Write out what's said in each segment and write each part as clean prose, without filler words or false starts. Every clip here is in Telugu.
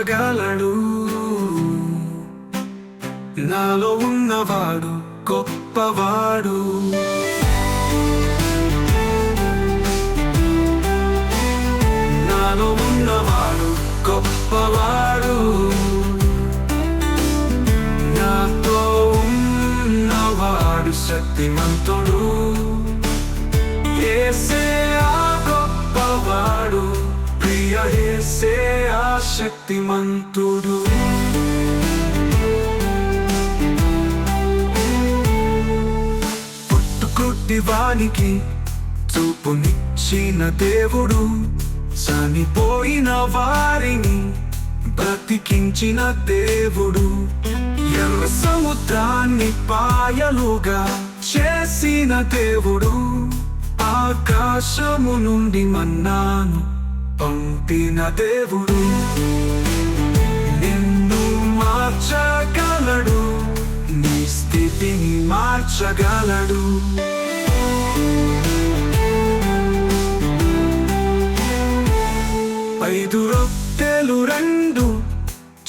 మార్చగలడు. నాలో ఉన్నవాడు గొప్పవాడు. నాలో ఉన్నవాడు గొప్పవాడు. నాతో ఉన్నవాడు శక్తిమంతుడు. యేసయ్యా గొప్పవాడు, ప్రియ యేసయ్యా శక్తిమంతుడు. పుట్టుకుట్టివానికి చూపునిచ్చిన దేవుడు, చనిపోయిన వారిని బ్రతికించిన దేవుడు, ఎర్ర సముద్రాన్ని పాయలుగా చేసిన దేవుడు, ఆకాశము నుండి మన్నాను పంపిన దేవుడు, నిన్ను మార్చగలడు, నీ స్థితిని మార్చగలడు. 5 రొట్టెలు 2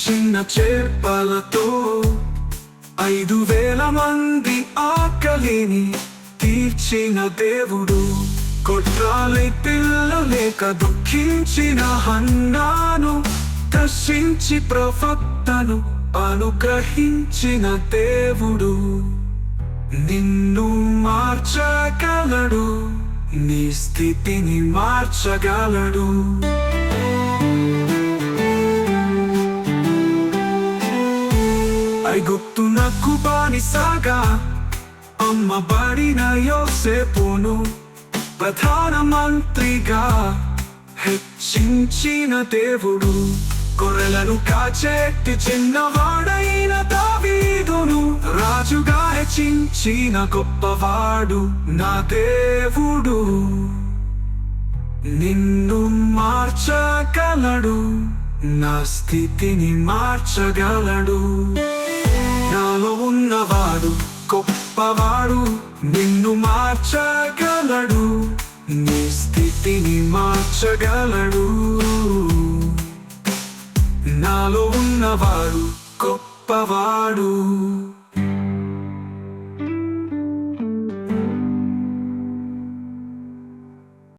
చిన్న చేపలతో 5,000 మంది ఆకలిని తీర్చిన దేవుడు, గొడ్రాలి పిల్లలేక దుఃఖించిన హన్నాను దర్శించి ప్రవక్తను అనుగ్రహించిన దేవుడు, నిన్ను మార్చగలడు, నీ స్థితిని మార్చగలడు. ఐగుప్తునకు బానిసగా అమ్మబడిన యోసేపును ప్రధానమంత్రిగా హెచ్చించిన దేవుడు, గొర్రెలను కాచేటి చిన్నవాడైన దావీదును రాజుగా హెచ్చించిన గొప్పవాడు నా దేవుడు, నిన్ను మార్చగలడు, నా స్థితిని మార్చగలడు. నాలో ఉన్నవాడు గొప్పవాడు, నిన్ను మార్చగలడు, నీ స్థితిని మార్చగలడు. నాలో ఉన్నవాడు గొప్పవాడు.